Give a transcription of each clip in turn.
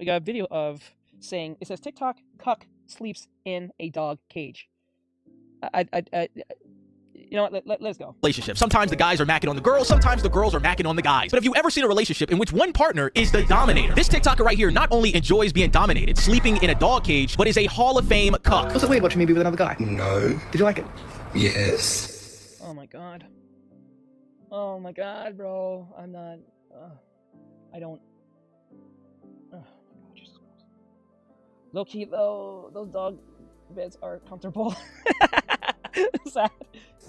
We got a video of saying, it says TikTok cuck sleeps in a dog cage. You know what, let's go. Relationship. Sometimes the guys are macking on the girls, sometimes the girls are macking on the guys. But have you ever seen a relationship in which one partner is the dominator? This TikToker right here not only enjoys being dominated, sleeping in a dog cage, but is a Hall of Fame cuck. Was it weird watching me be with another guy? No. Did you like it? Yes. Oh my god. Oh my god, bro. I'm not... I don't... Oh my god, Jesus Christ. Low key though, those dog beds are comfortable. Sad.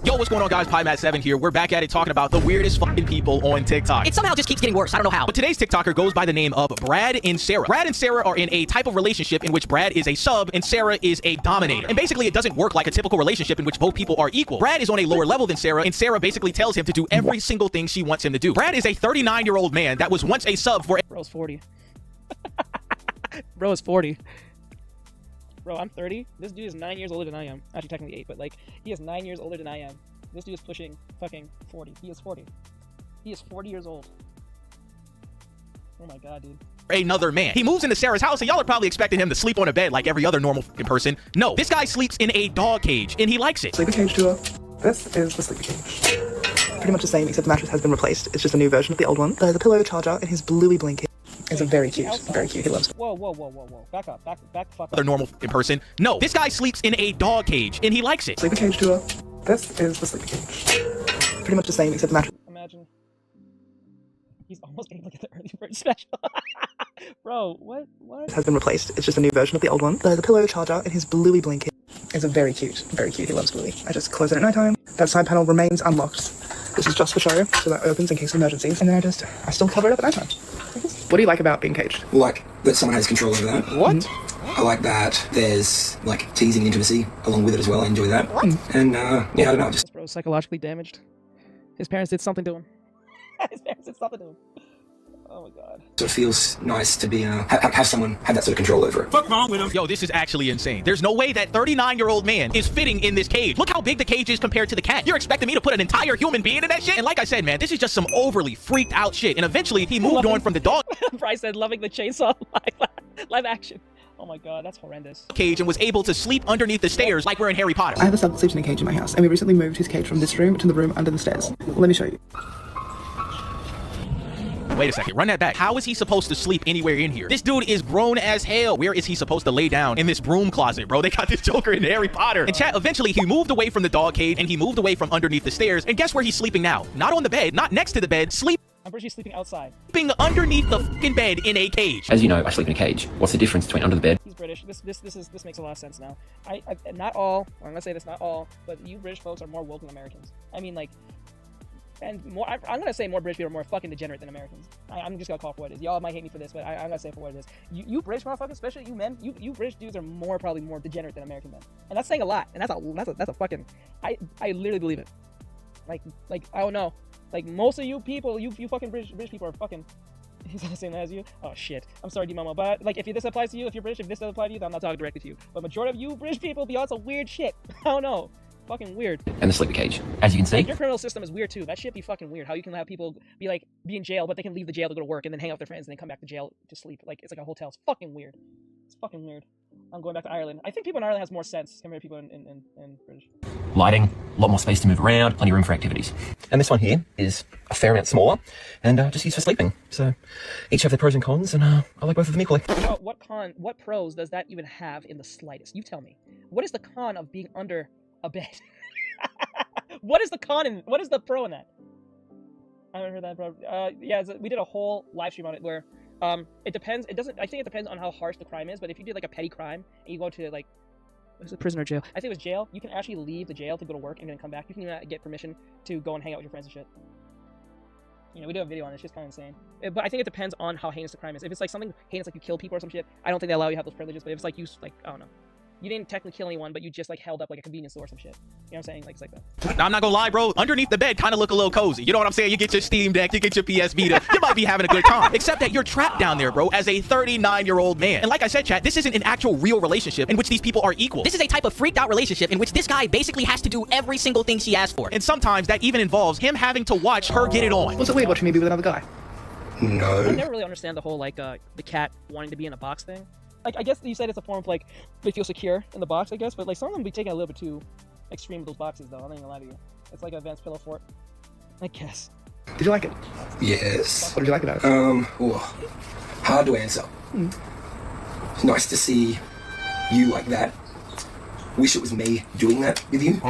Yo, what's going on, guys? PieMat7 here. We're back at it talking about the weirdest fucking people on TikTok. It somehow just keeps getting worse. I don't know how. But today's TikToker goes by the name of Brad and Sarah. Brad and Sarah are in a type of relationship in which Brad is a sub and Sarah is a dominator. And basically, it doesn't work like a typical relationship in which both people are equal. Brad is on a lower level than Sarah, and Sarah basically tells him to do every single thing she wants him to do. Brad is a 39-year-old man that was once a sub for... Bro's 40. Bro is 40. Bro, I'm 30. This dude is 9 years older than I am. Actually, technically 8, but like, he is 9 years older than I am. This dude is pushing fucking 40. He is 40. He is 40 years old. Oh my god, dude. Another man. He moves into Sarah's house, and y'all are probably expecting him to sleep on a bed like every other normal fucking person. No, this guy sleeps in a dog cage, and he likes it. Sleeping cage tour. This is the sleeping cage. Pretty much the same, except the mattress has been replaced. It's just a new version of the old one. The pillow charger and his bluey blanket is very cute. Very cute. He loves it. Whoa. Back up. Back the fuck up. Other normal fucking person. No, this guy sleeps in a dog cage, and he likes it. Sleeping cage tour. This is the sleeping cage. Pretty much the same, except the mattress. Imagine. He's almost able to get the early bird special. Bro, what? Has been replaced. It's just a new version of the old one. The pillow charger and his bluey blanket is very cute. Very cute. He loves bluey. I just close it at nighttime. That side panel remains unlocked. This is just for show, so that opens in case of emergencies. And then I still cover it up at nighttime. What do you like about being caged? Like that someone has control over that. What? I like that there's like teasing intimacy along with it as well. I enjoy that. And yeah, I don't know, just... This bro's psychologically damaged. His parents did something to him. His parents did something to him. Oh my god. sort of feels nice to be have someone have that sort of control over it. What's wrong with him? Yo, this is actually insane. There's no way that 39-year-old man is fitting in this cage. Look how big the cage is compared to the cat. You're expecting me to put an entire human being in that shit? And like I said, man, this is just some overly freaked out shit. And eventually he moved on from the dog Bryce said loving the chainsaw live action. Oh my god, that's horrendous. Cage and was able to sleep underneath the stairs like we're in Harry Potter. I have a sub that sleeps in a cage in my house, and we recently moved his cage from this room to the room under the stairs. Let me show you. Wait a second, run that back. How is he supposed to sleep anywhere in here? This dude is grown as hell. Where is he supposed to lay down? In this broom closet, bro. They got this Joker in Harry Potter. And chat, eventually he moved away from the dog cage and he moved away from underneath the stairs. And guess where he's sleeping now? Not on the bed, not next to the bed, I'm pretty sure he's sleeping outside. sleeping underneath the fucking bed in a cage. As you know, I sleep in a cage. What's the difference between under the bed? He's British. This makes a lot of sense now. Not all, I'm gonna say this, not all, but you British folks are more woke than Americans. I mean, like, and more, I'm gonna say more British people are more fucking degenerate than Americans. I'm just gonna call it for what it is. Y'all might hate me for this, but I'm gonna say it for what it is. You British motherfuckers, especially you men, you British dudes are probably more degenerate than American men. And that's saying a lot. And that's a fucking, I literally believe it. Like, I don't know. Like, most of you people, you fucking British people are fucking... He's the same as you? Oh, shit. I'm sorry, D-Mama, but, like, if this applies to you, if you're British, if this doesn't apply to you, then I'm not talking directly to you. But majority of you British people be on some weird shit. I don't know. Fucking weird. And the sleeping cage. As you can see, Like, your criminal system is weird, too. That shit be fucking weird. How you can have people be in jail, but they can leave the jail to go to work and then hang out with their friends and then come back to jail to sleep. Like, it's like a hotel. It's fucking weird. It's fucking weird. I'm going back to Ireland. I think people in Ireland has more sense compared to people in British. lighting, a lot more space to move around, plenty of room for activities. And this one here is a fair amount smaller and just used for sleeping. So each have their pros and cons, and I like both of them equally. What pros does that even have in the slightest? You tell me. What is the con of being under a bed? What is the pro in that? I haven't heard that, bro. Yeah, we did a whole live stream on it where it depends. I think it depends on how harsh the crime is, but if you did like a petty crime and you go to like, what is it, prison or jail? I think it was jail. You can actually leave the jail to go to work and then come back. You can even get permission to go and hang out with your friends and shit. You know, we did a video on it. It's just kind of insane. But I think it depends on how heinous the crime is. If it's like something heinous, like you kill people or some shit, I don't think they allow you to have those privileges. But if it's like I don't know. You didn't technically kill anyone, but you just like held up like a convenience store or some shit. You know what I'm saying? Like, it's like that. Now, I'm not gonna lie, bro. Underneath the bed kind of look a little cozy. You know what I'm saying? You get your Steam Deck, you get your PS Vita. You might be having a good time. Except that you're trapped down there, bro, as a 39-year-old man. And like I said, chat, this isn't an actual real relationship in which these people are equal. This is a type of freaked out relationship in which this guy basically has to do every single thing she asks for. And sometimes that even involves him having to watch her get it on. Was it weird watching me be with another guy? No. I never really understand the whole like the cat wanting to be in a box thing. Like I guess you said it's a form of like they feel secure in the box, I guess, but like some of them be taking a little bit too extreme with those boxes though. I'm not gonna lie to you. It's like an advanced pillow fort, I guess. Did you like it? Yes. What did you like about it? Oh, hard to answer. It's nice to see you like that. Wish it was me doing that with you.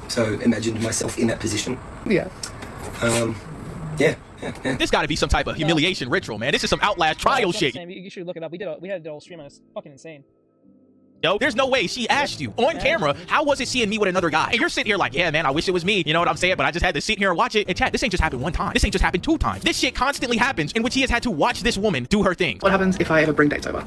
So imagined myself in that position. Yeah. Yeah. This got to be some type of humiliation ritual, man. This is some Outlast trial shit. You should look it up. We had a whole stream on it. It's fucking insane. Yo, there's no way she asked you on camera, how was it seeing me with another guy? And you're sitting here like, yeah, man, I wish it was me. You know what I'm saying? But I just had to sit here and watch it. And chat, this ain't just happened one time. This ain't just happened 2 times. This shit constantly happens in which he has had to watch this woman do her thing. What happens if I ever bring dates over?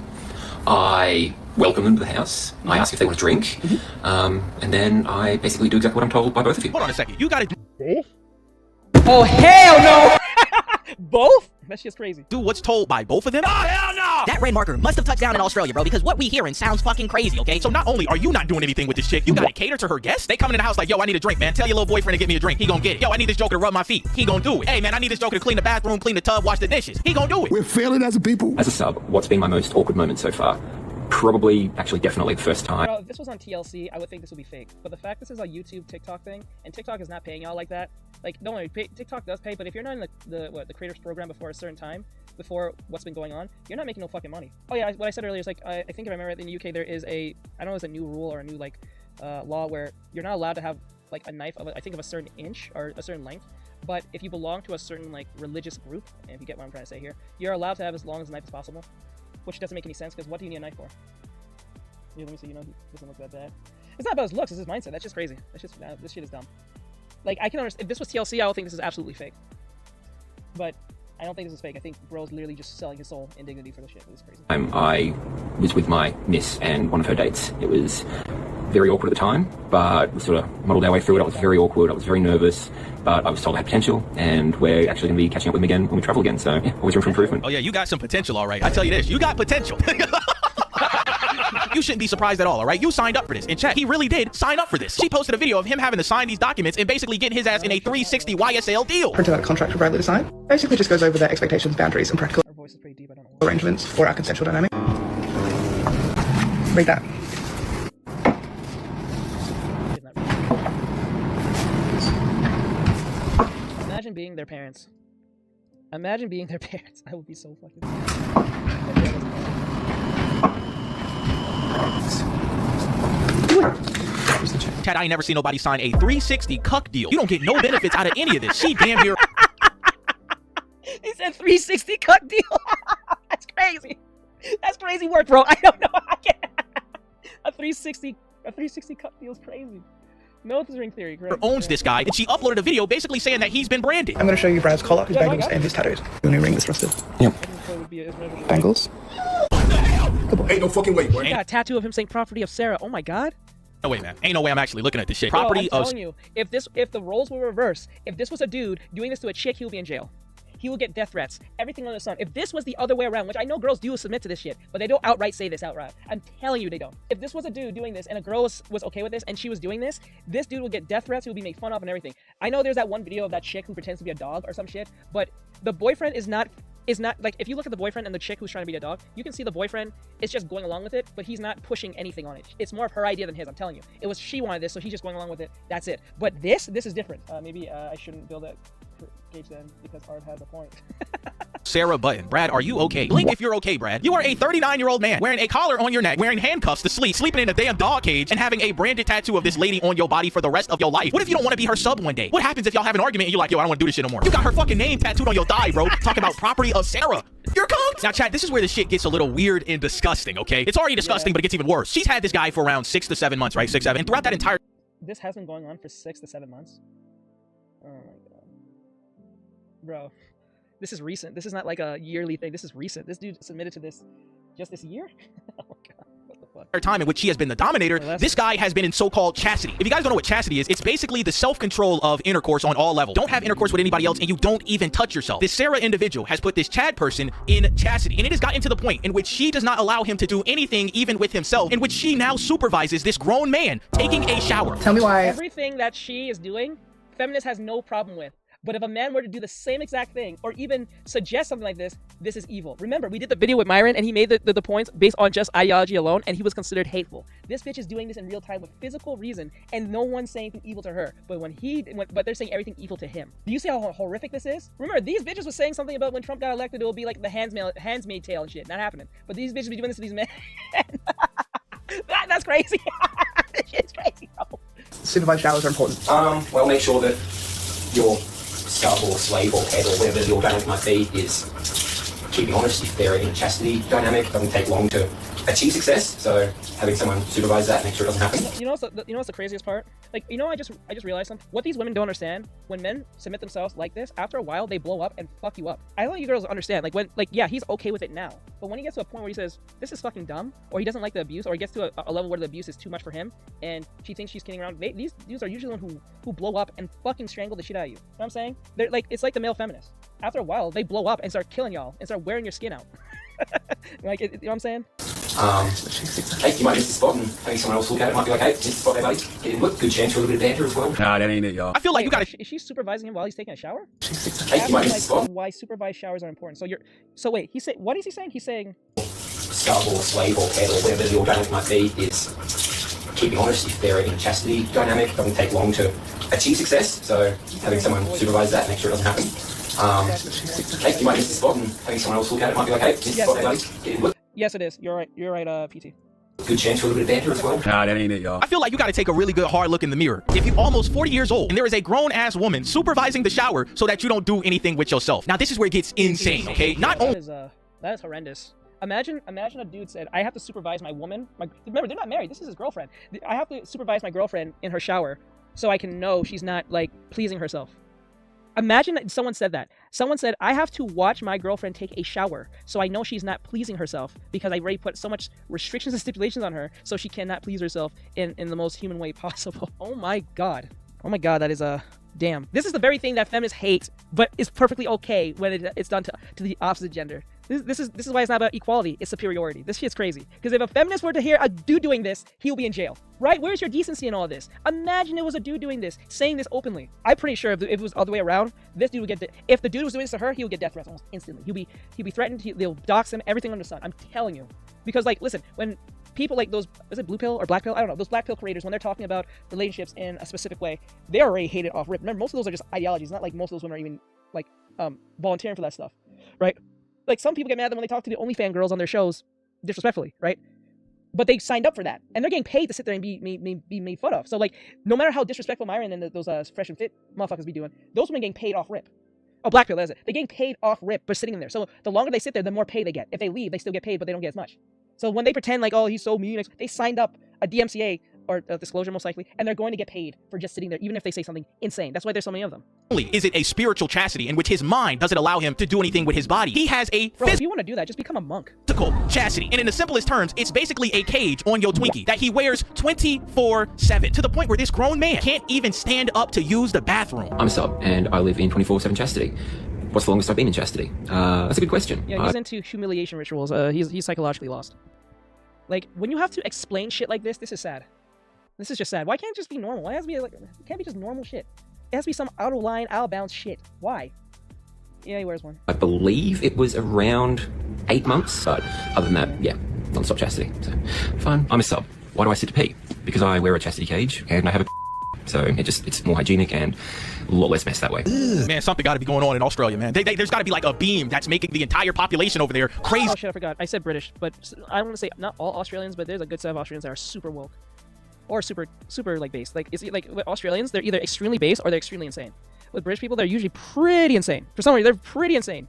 I welcome them to the house. I ask if they want a drink. And then I basically do exactly what I'm told by both of you. Hold on a second. You gotta Oh hell no! Both? That shit's crazy. do what's told by both of them? Oh, hell no! That red marker must have touched down in Australia, bro, because what we hearing sounds fucking crazy, okay? So not only are you not doing anything with this chick, you gotta cater to her guests. They come into the house like, yo, I need a drink, man. Tell your little boyfriend to get me a drink. He gonna get it. Yo, I need this joker to rub my feet. He gonna do it. Hey, man, I need this joker to clean the bathroom, clean the tub, wash the dishes. He gonna do it. We're failing as a people. As a sub, what's been my most awkward moment so far? Probably, actually, definitely the first time. Bro, if this was on TLC, I would think this would be fake. But the fact this is a YouTube, TikTok thing, and TikTok is not paying y'all like that. Like, don't worry, TikTok does pay, but if you're not in the creators program before a certain time, before what's been going on, you're not making no fucking money. Oh yeah, what I said earlier is like, I think if I remember right, in the UK there is a, I don't know if it's a new rule or a new like law where you're not allowed to have like a knife of I think of a certain inch or a certain length. But if you belong to a certain like religious group, and if you get what I'm trying to say here, you're allowed to have as long as a knife as possible, which doesn't make any sense because what do you need a knife for? Yeah, let me see. You know, he doesn't look that bad. It's not about his looks; it's his mindset. That's just crazy. That's just this shit is dumb. Like I can understand if this was TLC, I would think this is absolutely fake. But I don't think this is fake. I think bro's literally just selling his soul in dignity for the shit. It was crazy. I was with my miss and one of her dates. It was very awkward at the time, but we sort of muddled our way through it. I was very awkward. I was very nervous, but I was told I had potential, and we're actually going to be catching up with them again when we travel again. So yeah, always room for improvement. Oh yeah, you got some potential, all right. I tell you this, you got potential. You shouldn't be surprised at all right? You signed up for this. In chat, he really did sign up for this. She posted a video of him having to sign these documents and basically getting his ass in a 360 YSL deal. Printed out a contract for Bradley to sign. Basically just goes over their expectations, boundaries, and practical Our voice is pretty deep. I don't know. arrangements for our consensual dynamic. Read that. Imagine being their parents. Imagine being their parents. I would be so fucking. Chad, I ain't never seen nobody sign a 360 cuck deal. You don't get no benefits out of any of this. She damn near. He said 360 cut deal. That's crazy. That's crazy work, bro. I don't know. I can't. A 360 cut deal is crazy. No, it's ring theory. Correct. Owns this guy, and she uploaded a video basically saying that he's been branded. I'm going to show you Brad's collar, his bangles, and his tattoos. The new ring that's rusted. Bangles. Ain't no fucking way, boy. I got a tattoo of him saying "property of Sarah." Oh my god. No way, man. Ain't no way I'm actually looking at this shit. Bro, Property I'm of. telling you, if the roles were reversed, if this was a dude doing this to a chick, he would be in jail. He would get death threats, everything under the sun. If this was the other way around, which I know girls do submit to this shit, but they don't outright say this outright. I'm telling you they don't. If this was a dude doing this and a girl was okay with this and she was doing this dude would get death threats, he would be made fun of and everything. I know there's that one video of that chick who pretends to be a dog or some shit, but the boyfriend is not like, if you look at the boyfriend and the chick who's trying to be a dog, you can see the boyfriend is just going along with it, but he's not pushing anything on it. It's more of her idea than his, I'm telling you. It was she wanted this, so he's just going along with it. That's it. But this is different. Maybe I shouldn't build that gauge then because Art has a point. Sarah Button. Brad, are you okay? Blink if you're okay, Brad. You are a 39-year-old man wearing a collar on your neck, wearing handcuffs to sleep, sleeping in a damn dog cage, and having a branded tattoo of this lady on your body for the rest of your life. What if you don't want to be her sub one day? What happens if y'all have an argument and you're like, yo, I don't want to do this shit no more? You got her fucking name tattooed on your thigh, bro. Talking about property of Sarah. You're cooked. Now, chat, this is where the shit gets a little weird and disgusting, okay? It's already disgusting, but it gets even worse. She's had this guy for around 6 to 7 months, right? 6, 7. And throughout that entire... This has been going on for 6 to 7 months? Oh my god. Bro. This is recent. This is not like a yearly thing. This is recent. This dude submitted to this just this year? Oh my god. What the fuck? time in which she has been the dominator, this guy has been in so-called chastity. If you guys don't know what chastity is, it's basically the self-control of intercourse on all levels. Don't have intercourse with anybody else, and you don't even touch yourself. This Sarah individual has put this Chad person in chastity, and it has gotten to the point in which she does not allow him to do anything even with himself, in which she now supervises this grown man taking a shower. Tell me why. Everything that she is doing, feminist has no problem with. But if a man were to do the same exact thing, or even suggest something like this is evil. Remember, we did the video with Myron, and he made the points based on just ideology alone, and he was considered hateful. This bitch is doing this in real time with physical reason, and no one's saying anything evil to her. But but they're saying everything evil to him. Do you see how horrific this is? Remember, these bitches were saying something about when Trump got elected, it will be like the handsmaid tale and shit. Not happening. But these bitches be doing this to these men. That's crazy. This shit's crazy, bro. Supervised showers are important. Well, make sure that your sub or slave or head or whatever your dynamic might be is keeping honest. If they're in a chastity dynamic, it doesn't take long to achieve success. So having someone supervise that, make sure it doesn't happen. You know what's the craziest part? Like, I just realized something. What these women don't understand, when men submit themselves like this, after a while they blow up and fuck you up. I don't want you girls to understand. Yeah, he's okay with it now, but when he gets to a point where he says this is fucking dumb, or he doesn't like the abuse, or he gets to a level where the abuse is too much for him, and she thinks she's kidding around, these dudes are usually the ones who blow up and fucking strangle the shit out of you. You know what I'm saying? They're like, it's like the male feminists. After a while, they blow up and start killing y'all and start wearing your skin out. You know what I'm saying? Hey, you might miss the spot, and having someone else look at it might be like, hey, miss the spot there, buddy. Get in, look, good chance for a little bit of banter as well. Nah, that ain't it, y'all. I feel like you gotta. Is she supervising him while he's taking a shower? Hey, you might miss the spot. Why supervised showers are important. So wait, what is he saying? He's saying Sub or slave or head or whatever your dynamic might be is keeping honest. If they're in a chastity dynamic, it doesn't take long to achieve success. So having someone supervise that, make sure it doesn't happen. Hey, you might miss the spot, and having someone else look at it might be like, hey, miss the spot there, buddy. Get in, look. Yes, it is. You're right, PT. Good chance for a little bit of banter as well. Nah, that ain't it, y'all. I feel like you gotta take a really good hard look in the mirror. If you're almost 40 years old and there is a grown-ass woman supervising the shower so that you don't do anything with yourself. Now, this is where it gets insane, okay? Not only... That is horrendous. Imagine a dude said, I have to supervise my woman. Remember, they're not married. This is his girlfriend. I have to supervise my girlfriend in her shower so I can know she's not, like, pleasing herself. Imagine that someone said that. Someone said, I have to watch my girlfriend take a shower so I know she's not pleasing herself because I already put so much restrictions and stipulations on her so she cannot please herself in the most human way possible. Oh my God. Oh my God, that is damn. This is the very thing that feminists hate, but is perfectly okay when it's done to the opposite gender. This is why it's not about equality, it's superiority. This shit's crazy. Because if a feminist were to hear a dude doing this, he'll be in jail. Right? Where's your decency in all of this? Imagine it was a dude doing this, saying this openly. I'm pretty sure if it was all the way around, this dude would get if the dude was doing this to her, he would get death threats almost instantly. He'd be threatened, they'll dox him, everything under the sun. I'm telling you. Because, like, listen, when people like those, is it blue pill or black pill? I don't know. Those black pill creators, when they're talking about relationships in a specific way, they're already hated off rip. Remember, most of those are just ideologies. It's not like most of those women are even, like, volunteering for that stuff. Right? Like, some people get mad when they talk to the OnlyFans girls on their shows disrespectfully, right? But they signed up for that, and they're getting paid to sit there and be made fun of. So, like, no matter how disrespectful Myron and those fresh and fit motherfuckers be doing, those women getting paid off rip. Oh, black pill, that's it. They're getting paid off rip for sitting in there. So the longer they sit there, the more pay they get. If they leave, they still get paid, but they don't get as much. So when they pretend like, oh, he's so mean, they signed up a DMCA or a disclosure most likely, and they're going to get paid for just sitting there, even if they say something insane. That's why there's so many of them. only is it a spiritual chastity in which his mind doesn't allow him to do anything with his body. He has a Bro, if you want to do that, just become a monk. physical chastity. And in the simplest terms, it's basically a cage on your Twinkie that he wears 24/7 to the point where this grown man can't even stand up to use the bathroom. I'm a sub, and I live in 24/7 chastity. What's the longest I've been in chastity? That's a good question. Yeah, he's into humiliation rituals. He's psychologically lost. Like, when you have to explain shit like this is sad. This is just sad. Why can't it just be normal? Why has to be like, it can't be just normal shit? It has to be some out of line, out of bounds shit. Why? Yeah, he wears one. I believe it was around 8 months, but other than that, yeah, non-stop chastity. So, fine. I'm a sub. Why do I sit to pee? Because I wear a chastity cage and I have a so it's more hygienic and a lot less mess that way. Man, something got to be going on in Australia, man. There's got to be like a beam that's making the entire population over there crazy. Oh shit, I forgot. I said British, but I want to say not all Australians, but there's a good set of Australians that are super woke. Or super like based. Like, it's like with Australians, they're either extremely based or they're extremely insane. With British people, they're usually pretty insane. For some reason, they're pretty insane.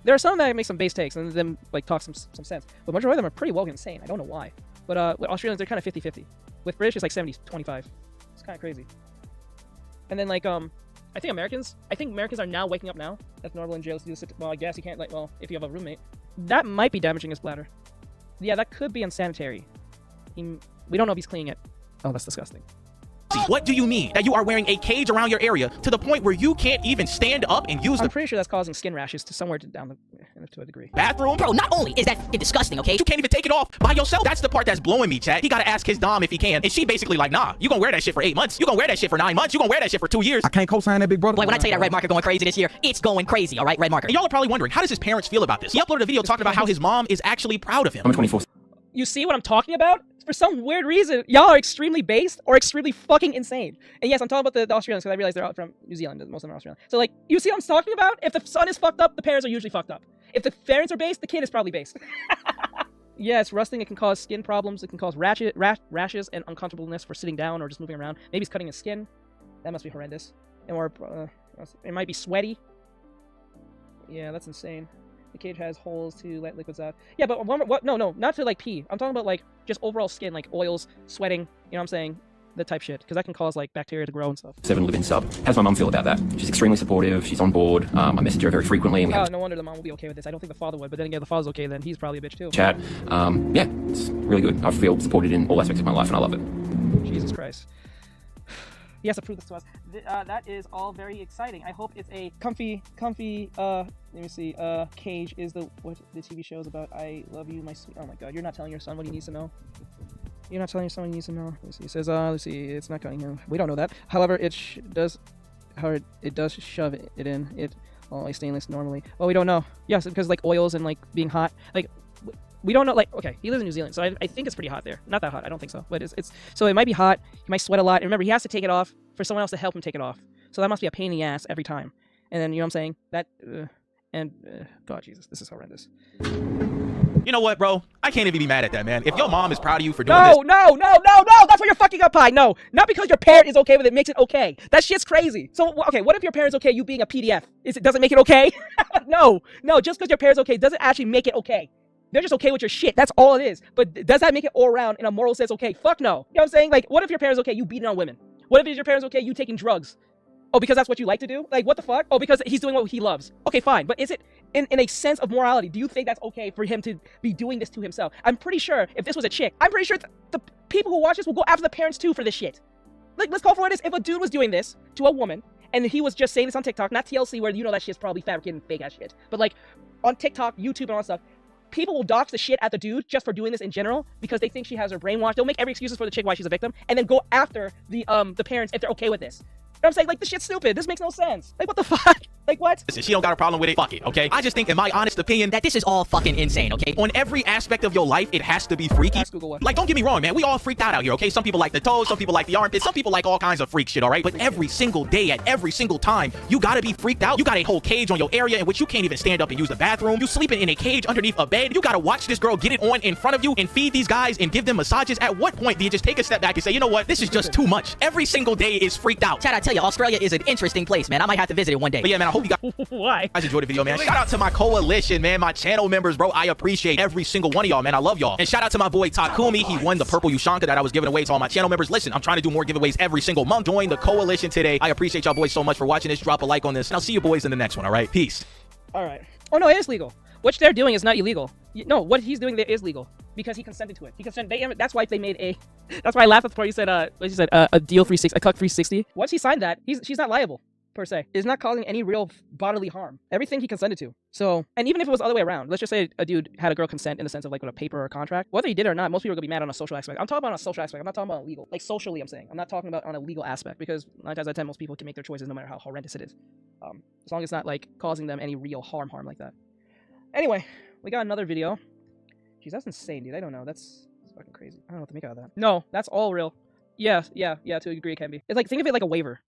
There are some that make some base takes and then like talk some sense. But majority of them are pretty woke and insane. I don't know why. But with Australians, they're kind of 50-50. With British, it's like 70-25. It's kind of crazy. And then like I think Americans are now waking up now. That's normal in jail to do this. Well, I guess you can't if you have a roommate. That might be damaging his bladder. Yeah, that could be unsanitary. We don't know if he's cleaning it. Oh, that's disgusting. What do you mean that you are wearing a cage around your area to the point where you can't even stand up and use I'm the pretty sure that's causing skin rashes to somewhere down the to a degree. bathroom? Bro, not only is that disgusting, okay? You can't even take it off by yourself. That's the part that's blowing me, chat. He gotta ask his dom if he can, and she basically like, nah, you gonna wear that shit for 8 months. You gonna wear that shit for 9 months. You gonna wear that shit for 2 years. I can't co-sign that, big brother. Like when I tell you that red marker going crazy this year, it's going crazy, all right? Red marker. And y'all are probably wondering, how does his parents feel about this? He uploaded a video talking about how his mom is actually proud of him. I'm a 24. You see what I'm talking about? For some weird reason, y'all are extremely based or extremely fucking insane. And yes, I'm talking about the Australians because I realize they're out from New Zealand. Most of them are Australian. So like, you see what I'm talking about? If the son is fucked up, the parents are usually fucked up. If the parents are based, the kid is probably based. Yeah, it's rusting. It can cause skin problems. It can cause rashes and uncomfortableness for sitting down or just moving around. Maybe he's cutting his skin. That must be horrendous. Or it might be sweaty. Yeah, that's insane. The cage has holes to let liquids out. Yeah, but what? No, not to like pee. I'm talking about like just overall skin, like oils, sweating. You know what I'm saying? The type shit, because that can cause like bacteria to grow and stuff. 7 live-in sub. How's my mum feel about that? She's extremely supportive. She's on board. I message her very frequently. And we have No wonder the mom will be okay with this. I don't think the father would, but then again, if the father's okay, then he's probably a bitch too. chat. Yeah, it's really good. I feel supported in all aspects of my life, and I love it. Jesus Christ. He has to prove this to us. That is all very exciting. I hope it's a comfy, let me see, Cage is what the TV show is about. I love you, my sweet, oh my god, you're not telling your son what he needs to know. You're not telling your son what he needs to know. Let's see, it says, let's see, it's not cutting him. We don't know that. However, it does shove it in. It always stainless normally. Well, we don't know. Yes, because like oils and like being hot, like, we don't know, like, okay, he lives in New Zealand, so I think it's pretty hot there. Not that hot, I don't think so. But it's so it might be hot, he might sweat a lot, and remember, he has to take it off for someone else to help him take it off. So that must be a pain in the ass every time. And then, you know what I'm saying? That, God, Jesus, this is horrendous. You know what, bro? I can't even be mad at that, man. If your mom is proud of you for doing No, this... no, that's where you're fucking up, Pie. No, not because your parent is okay with it makes it okay. That shit's crazy. So, okay, what if your parent's okay you being a PDF? Does it make it okay? No, just because your parent's okay doesn't actually make it okay. They're just okay with your shit. That's all it is. But does that make it all around in a moral sense okay? Fuck no. You know what I'm saying? Like, what if your parents okay you beating on women? What if your parents okay you taking drugs? Oh, because that's what you like to do? Like, what the fuck? Oh, because he's doing what he loves. Okay, fine. But is it, in a sense of morality, do you think that's okay for him to be doing this to himself? I'm pretty sure if this was a chick, I'm pretty sure the people who watch this will go after the parents too for this shit. Like, let's call for what it is. If a dude was doing this to a woman, and he was just saying this on TikTok, not TLC, where you know that shit's probably fabricated and fake ass shit, but like on TikTok, YouTube, and all that stuff, people will dox the shit at the dude just for doing this in general because they think she has her brainwashed. They'll make every excuses for the chick why she's a victim, and then go after the parents if they're okay with this. You know what I'm saying? Like, this shit's stupid. This makes no sense. Like, what the fuck? Like, what? Listen, she don't got a problem with it. Fuck it, okay? I just think, in my honest opinion, That this is all fucking insane, okay? on every aspect of your life, it has to be freaky. Ask Google what. Like, don't get me wrong, man. We all freaked out here, okay? Some people like the toes, some people like the armpits, some people like all kinds of freak shit, all right? But every single day, at every single time, you gotta be freaked out. You got a whole cage on your area in which you can't even stand up and use the bathroom. You sleeping in a cage underneath a bed. You gotta watch this girl get it on in front of you and feed these guys and give them massages. At what point do you just take a step back and say, you know what? This is just too much. Every single day is freaked out. Chad, I tell you, Australia is an interesting place, man. I might have to visit it one day. But yeah, man, I hope you guys Why? enjoyed the video, man. Shout out to my coalition, man, my channel members, bro. I appreciate every single one of y'all, man. I love y'all. And shout out to my boy Takumi. He won the purple Ushanka that I was giving away to all my channel members. Listen, I'm trying to do more giveaways every single month. Join the coalition today. I appreciate y'all boys so much for watching this. Drop a like on this, and I'll see you boys in the next one, all right? Peace. All right. Oh, no, it is legal. What they're doing is not illegal. No, what he's doing there is legal because he consented to it. He consented. That's why they made a. That's why I laughed at the part you said. What you said? A deal 360, a cuck 360. Once he signed that, she's not liable per se. It's not causing any real bodily harm. Everything he consented to. So, and even if it was the other way around, let's just say a dude had a girl consent in the sense of like with a paper or a contract. Whether he did or not, most people are gonna be mad on a social aspect. I'm talking about on a social aspect. I'm not talking about legal. Like socially, I'm saying. I'm not talking about on a legal aspect because 9 times out of 10, most people can make their choices no matter how horrendous it is. As long as it's not like causing them any real harm like that. Anyway, we got another video. Jeez, that's insane, dude. I don't know. That's fucking crazy. I don't know what to make out of that. No, that's all real. Yeah, to a degree it can be. It's like, think of it like a waiver.